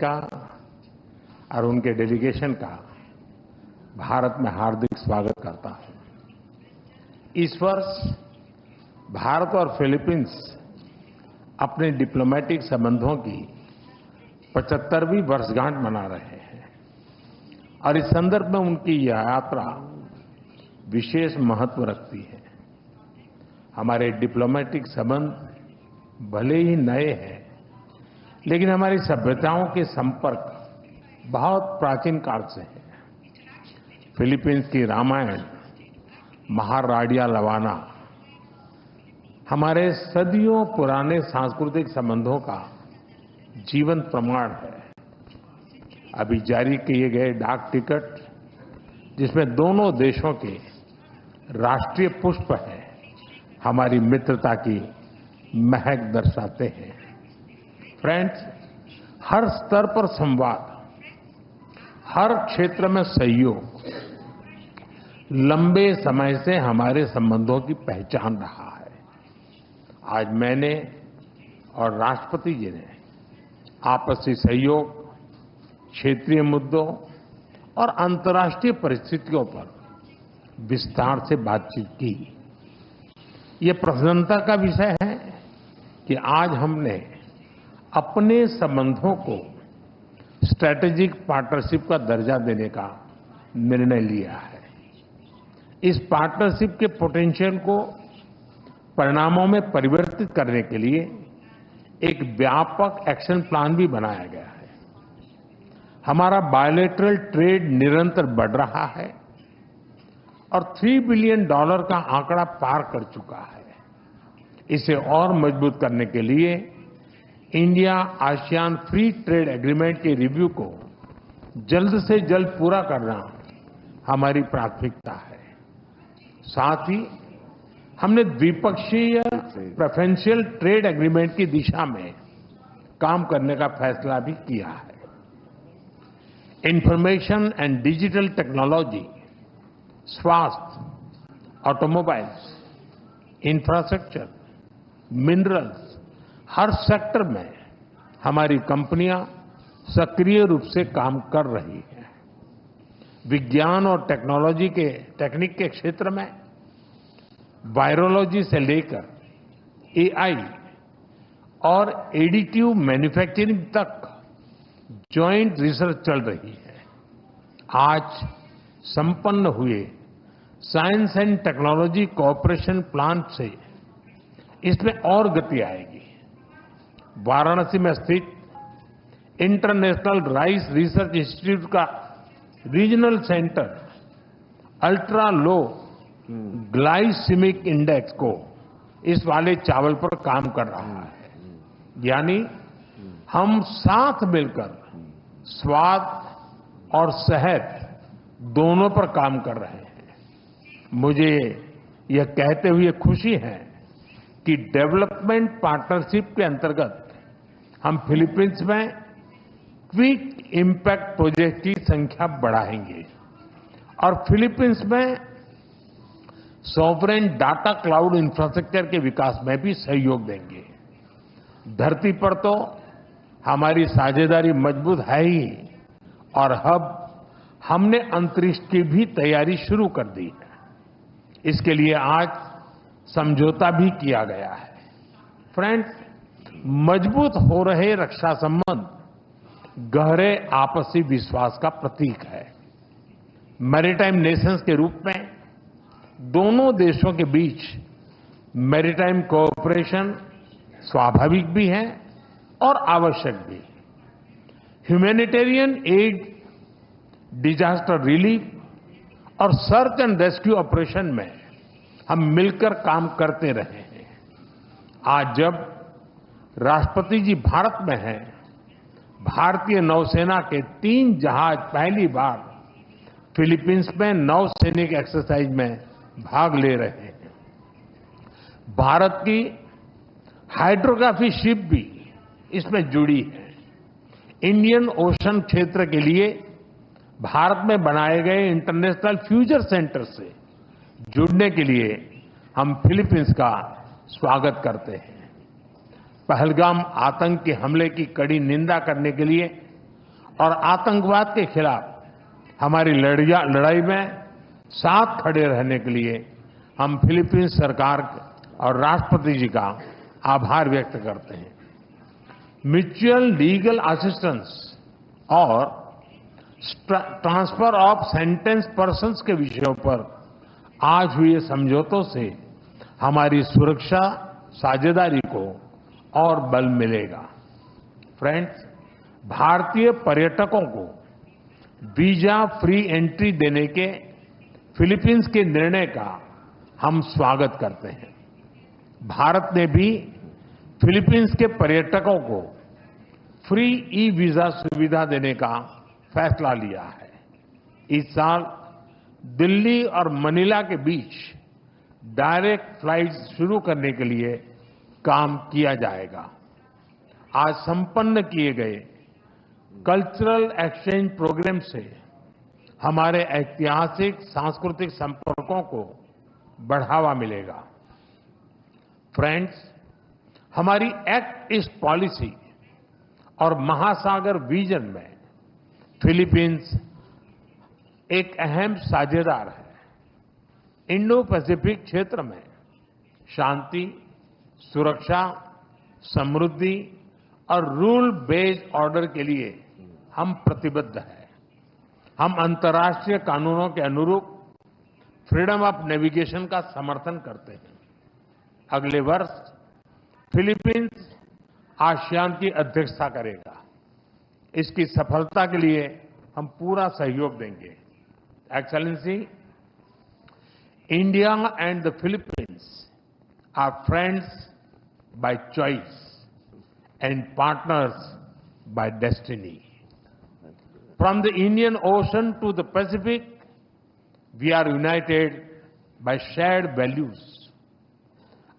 का और उनके डेलीगेशन का भारत में हार्दिक स्वागत करता हूं। इस वर्ष भारत और फिलीपींस अपने डिप्लोमेटिक संबंधों की 75वीं वर्षगांठ मना रहे हैं और इस संदर्भ में उनकी यह यात्रा विशेष महत्व रखती है। हमारे डिप्लोमेटिक संबंध भले ही नए हैं, लेकिन हमारी सभ्यताओं के संपर्क बहुत प्राचीन काल से है। फिलीपींस की रामायण महाराडिया लवाना हमारे सदियों पुराने सांस्कृतिक संबंधों का जीवंत प्रमाण है। अभी जारी किए गए डाक टिकट, जिसमें दोनों देशों के राष्ट्रीय पुष्प है, हमारी मित्रता की महक दर्शाते हैं। फ्रेंड्स, हर स्तर पर संवाद, हर क्षेत्र में सहयोग लंबे समय से हमारे संबंधों की पहचान रहा है। आज मैंने और राष्ट्रपति जी ने आपसी सहयोग, क्षेत्रीय मुद्दों और अंतर्राष्ट्रीय परिस्थितियों पर विस्तार से बातचीत की। ये प्रसन्नता का विषय है कि आज हमने अपने संबंधों को स्ट्रैटेजिक पार्टनरशिप का दर्जा देने का निर्णय लिया है। इस पार्टनरशिप के पोटेंशियल को परिणामों में परिवर्तित करने के लिए एक व्यापक एक्शन प्लान भी बनाया गया है। हमारा बायलैटरल ट्रेड निरंतर बढ़ रहा है और $3 बिलियन का आंकड़ा पार कर चुका है। इसे और मजबूत करने के लिए India ASEAN free trade agreement के रिव्यू को जल्द से जल्द पूरा करना हमारी प्राथमिकता है। साथ ही हमने द्विपक्षीय प्रेफरेंशियल ट्रेड एग्रीमेंट की दिशा में काम करने का फैसला भी किया है। इंफॉर्मेशन एंड डिजिटल टेक्नोलॉजी, स्वास्थ्य, ऑटोमोबाइल्स, इंफ्रास्ट्रक्चर, मिनरल्स, हर सेक्टर में हमारी कंपनियां सक्रिय रूप से काम कर रही हैं। विज्ञान और टेक्निक के क्षेत्र में वायरोलॉजी से लेकर एआई और एडिटिव मैन्युफैक्चरिंग तक जॉइंट रिसर्च चल रही है। आज संपन्न हुए science and technology cooperation plan से इसमें और गति आएगी। वाराणसी में स्थित इंटरनेशनल राइस रिसर्च इंस्टीट्यूट का regional centre ultra low glycemic index को इस वाले चावल पर काम कर रहा है। यानी हम साथ मिलकर स्वाद और सेहत दोनों पर काम कर रहे हैं। मुझे यह कहते हुए खुशी है कि डेवलपमेंट पार्टनरशिप के अंतर्गत हम फिलीपींस में क्विक इम्पैक्ट प्रोजेक्ट की संख्या बढ़ाएंगे और फिलीपींस में सॉवरेन डाटा क्लाउड इंफ्रास्ट्रक्चर के विकास में भी सहयोग देंगे। धरती पर तो हमारी साझेदारी मजबूत है ही, और अब हमने अंतरिक्ष की भी तैयारी शुरू कर दी है। इसके लिए आज समझौता भी किया गया है। फ्रेंड्स, मजबूत हो रहे रक्षा संबंध गहरे आपसी विश्वास का प्रतीक है। मैरीटाइम नेशंस के रूप में दोनों देशों के बीच मैरीटाइम कोऑपरेशन स्वाभाविक भी है और आवश्यक भी। ह्यूमैनिटेरियन एड, डिजास्टर रिलीफ और सर्च एंड रेस्क्यू ऑपरेशन में हम मिलकर काम करते रहे हैं। आज जब राष्ट्रपति जी भारत में हैं, भारतीय नौसेना के 3 जहाज पहली बार फिलीपींस में नौसैनिक एक्सरसाइज में भाग ले रहे हैं। भारत की हाइड्रोग्राफी शिप भी इसमें जुड़ी है। इंडियन ओशन क्षेत्र के लिए भारत में बनाए गए इंटरनेशनल फ्यूचर सेंटर से जुड़ने के लिए हम फिलीपींस का स्वागत करते हैं। पहलगाम आतंकी हमले की कड़ी निंदा करने के लिए और आतंकवाद के खिलाफ हमारी लड़ाई में साथ खड़े रहने के लिए हम फिलीपींस सरकार और राष्ट्रपति जी का आभार व्यक्त करते हैं। म्यूचुअल लीगल असिस्टेंस और ट्रांसफर ऑफ सेंटेंस पर्सन्स के विषयों पर आज हुए समझौतों से हमारी सुरक्षा साझेदारी को और बल मिलेगा। फ्रेंड्स, भारतीय पर्यटकों को वीजा फ्री एंट्री देने के फिलीपींस के निर्णय का हम स्वागत करते हैं। भारत ने भी फिलीपींस के पर्यटकों को फ्री ई वीजा सुविधा देने का फैसला लिया है। इस साल दिल्ली और मनीला के बीच डायरेक्ट फ्लाइट्स शुरू करने के लिए काम किया जाएगा। आज संपन्न किए गए कल्चरल एक्सचेंज प्रोग्राम से हमारे ऐतिहासिक सांस्कृतिक संपर्कों को बढ़ावा मिलेगा। फ्रेंड्स, हमारी एक्ट ईस्ट पॉलिसी और महासागर विजन में फिलीपींस एक अहम साझेदार है। इंडो पैसिफिक क्षेत्र में शांति, सुरक्षा, समृद्धि और रूल बेस्ड ऑर्डर के लिए हम प्रतिबद्ध हैं। हम अंतर्राष्ट्रीय कानूनों के अनुरूप फ्रीडम ऑफ नेविगेशन का समर्थन करते हैं। अगले वर्ष फिलीपींस आसियान की अध्यक्षता करेगा। इसकी सफलता के लिए हम पूरा सहयोग देंगे। Excellency, India and the Philippines are friends by choice and partners by destiny. From the Indian Ocean to the Pacific, we are united by shared values.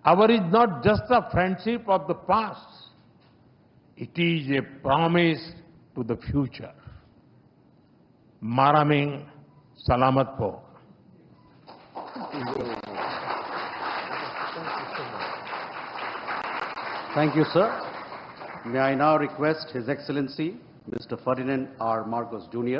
Our is not just a friendship of the past, it is a promise to the future. Maraming Salamat po. Thank you, sir. May I now request His Excellency, Mr. Ferdinand R. Marcos Jr.